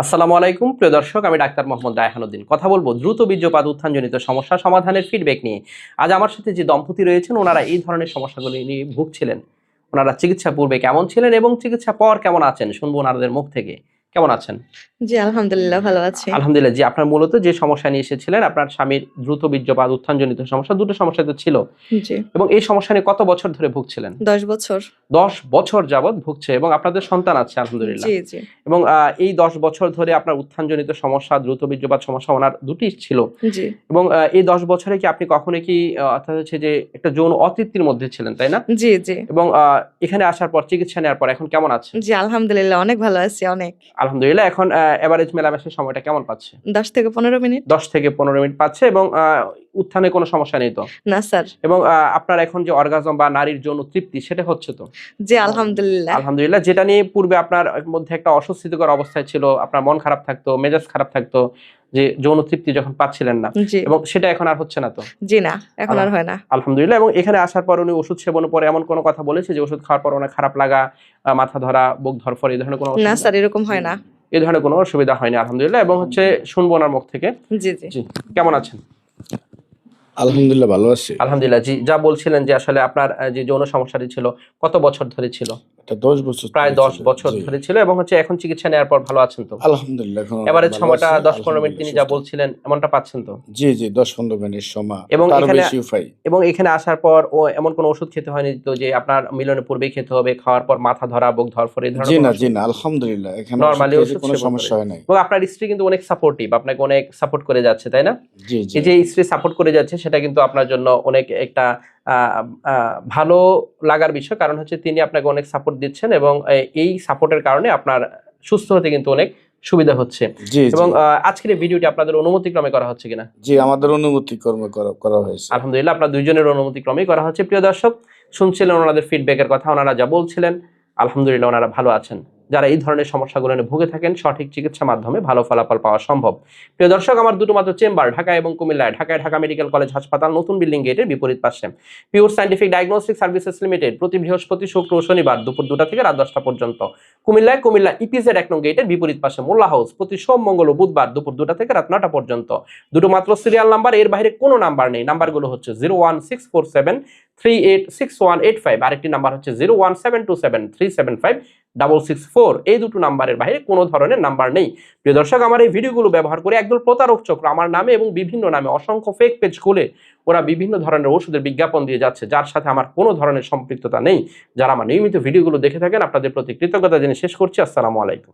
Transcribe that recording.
আসসালামু আলাইকুম প্রিয় দর্শক, আমি ডাক্তার মোহাম্মদ রায়হানুদ্দিন কথা বলবো দ্রুত বীর্যপাত উত্থানজনিত সমস্যা সমাধানের ফিডব্যাক নিয়ে। আজ আমার সাথে যে দম্পতি রয়েছেন ওনারা এই ধরনের সমস্যাগুলি নিয়ে ভুগছিলেন। ওনারা চিকিৎসা পূর্বে কেমন ছিলেন এবং চিকিৎসা পর কেমন আছেন শুনবো ওনাদের মুখ থেকে। কেমন আছেন? জি, আলহামদুলিল্লাহ ভালো আছি। আলহামদুলিল্লাহ। জি, আপনার মূলত যে সমস্যা নিয়ে এসেছিলেন আপনার স্বামীর দ্রুত বীর্যপাত উত্থানজনিত সমস্যা, দুটো সমস্যা তো ছিল জি, এবং এই সমস্যা নিয়ে কত বছর ধরে ভুগছিলেন? ১০ বছর। ১০ বছর যাবৎ ভুগছে এবং আপনাদের সন্তান আছে আলহামদুলিল্লাহ। জি, জি, এবং এই ১০ বছর ধরে আপনার উত্থানজনিত সমস্যা, দ্রুত বীর্যপাত সমস্যা ওনার দুটিই ছিল। জি, এবং এই ১০ বছরে কি আপনি কখনো কি অর্থাৎ হচ্ছে যে একটা যৌন অতৃপ্তির মধ্যে ছিলেন, তাই না? জি, জি, এবং এখানে আসার পর চিকিৎসা নেওয়ার পর এখন কেমন আছেন? জি, আলহামদুলিল্লাহ অনেক ভালো আছি, অনেক। আলহামদুলিল্লাহ। এখন এভারেজ মেলামেশার সময়টা কেমন পাচ্ছে? ১০ থেকে ১৫ মিনিট? ১০ থেকে ১৫ মিনিট পাচ্ছে এবং উত্থানে কোনো সমস্যা নেই তো? না স্যার। এবং আপনার এখন যে অর্গাজম বা নারীর যৌন তৃপ্তি সেটা হচ্ছে তো? জি, আলহামদুলিল্লাহ। আলহামদুলিল্লাহ। যেটা নিয়ে পূর্বে আপনার মধ্যে একটা অস্বস্তিকর অবস্থায় ছিল, আপনার মন খারাপ থাকতো, মেজাজ খারাপ থাকতো যে যৌন তৃপ্তি যখন পাচ্ছিলেন না জি, এবং সেটা এখন আর হচ্ছে না তো? জি না, এখন আর হয় না। আলহামদুলিল্লাহ। এবং এখানে আসার পর উনি ওষুধ সেবনের পরে এমন কোনো কথা বলেছে যে ওষুধ খাওয়ার পর ওনার খারাপ লাগা, মাথা ধরা, বুক ধড়ফড় এই ধরনের কোনো না অসুবিধা? স্যার, এরকম হয় না। এই ধরনের কোনো অসুবিধা হয়নি আলহামদুলিল্লাহ। এবং হচ্ছে শুনবো ওনার মুখ থেকে। জি, জি, জি, কেমন আছেন? আলহামদুলিল্লাহ ভালো আছি। আলহামদুলিল্লাহ। জি, যা বলছিলেন যে আসলে আপনার যে যৌন সমস্যাটি ছিল কত বছর ধরে ছিল? এটা ১০ বছর প্রায় ধরে ১০ ছিল। বছর জি। ধরে ছিল এবং হচ্ছে এখন চিকিৎসা নেওয়ার পর ভালো আছেন তো? আলহামদুলিল্লাহ এখন এভারেজ ভালো সময়টা আছি। ১০-১৫ মিনিট তিনি যা সুস্থ। বলছিলেন এমনটা পাচ্ছেন তো? জি, জি ১০-১৫ মিনিট সময়। এবং তারও এখানে বেশিও পাই। এবং এখানে আসার পর ও এমন কোনো ওষুধ খেতে হয়নি তো যে আপনার মিলনের পূর্বেই খেতে হবে, খাওয়ার পর মাথা ধরা, বুক ধড়ফড় এই জি ধরনের কোনো না, জি অসুবিধা? না আলহামদুলিল্লাহ। এখানে ওষুধ নরমালি খেয়েছি ওষুধ কোনো সেবন সমস্যা করেন। হয় নাই। এবং আপনার স্ত্রী কিন্তু অনেক সাপোর্টিভ, আপনাকে অনেক সাপোর্ট করে যাচ্ছে, তাই না? জি, জি। এই যে স্ত্রী সাপোর্ট করে যাচ্ছে সেটা কিন্তু আপনার জন্য অনেক একটা আ আ ভালো লাগার বিষয়। কারণ হচ্ছে তিনি আপনাকে অনেক সাপোর্ট দিচ্ছেন এবং এই সাপোর্টের কারণে আপনার সুস্থ হতে কিন্তু অনেক সুবিধা হচ্ছে। জি, জি। এবং আজকের এই ভিডিওটি আপনাদের অনুমতিক্রমে করা হচ্ছে কিনা? জি, আমাদের অনুমতি কর্ম করা হয়েছে। আলহামদুলিল্লাহ, আপনার দুইজনের অনুমতিক্রমেই করা হচ্ছে। প্রিয় দর্শক, শুনছিলেন ওনাদের ফিডব্যাকের কথা, ওনারা যা বলছিলেন আলহামদুলিল্লাহ ওনারা ভালো আছেন। যারা এই ধরনের সমস্যাগুলো নিয়ে ভুগে থাকেন সঠিক চিকিৎসার মাধ্যমে ভালো ফলাফল পাওয়া সম্ভব। প্রিয় দর্শক, আমার দুটো মাত্র চেম্বার ঢাকা এবং কুমিল্লায়। ঢাকায় ঢাকা মেডিকেল কলেজ হাসপাতাল নতুন বিল্ডিং গেটের বিপরীত পাশে। Pure scientific diagnostic services limited প্রতি বৃহস্পতি, শুক্র ও শনিবার দুপুর ২টা থেকে রাত ১০টা পর্যন্ত। কুমিল্লায় কুমিল্লা ইপিজেড ১ নং গেটের বিপরীত পাশে মোল্লা হাউস প্রতি সোম, মঙ্গল ও বুধবার দুপুর ২টা থেকে রাত ৯টা পর্যন্ত। দুটো মাত্র সিরিয়াল নাম্বার, এর বাইরে কোনো নাম্বার নেই। নাম্বারগুলো হচ্ছে 01647386185, আরেকটি নাম্বার হচ্ছে 0172737565664। এই দুটো নাম্বারের বাইরে কোনো ধরনের নাম্বার নেই। প্রিয় দর্শক, আমার এই ভিডিওগুলো ব্যবহার করে একদল প্রতারক চক্র আমার নামে এবং বিভিন্ন নামে অসংখ্য ফেক পেজ খুলে ওরা বিভিন্ন ধরনের ওষুধের বিজ্ঞাপন দিয়ে যাচ্ছে, যার সাথে আমার কোনো ধরনের সম্পৃক্ততা নেই। যারা আমার নিয়মিত ভিডিওগুলো দেখে থাকেন আপনাদের প্রতি কৃতজ্ঞতা জানিয়ে শেষ করছি। আসসালামু আলাইকুম।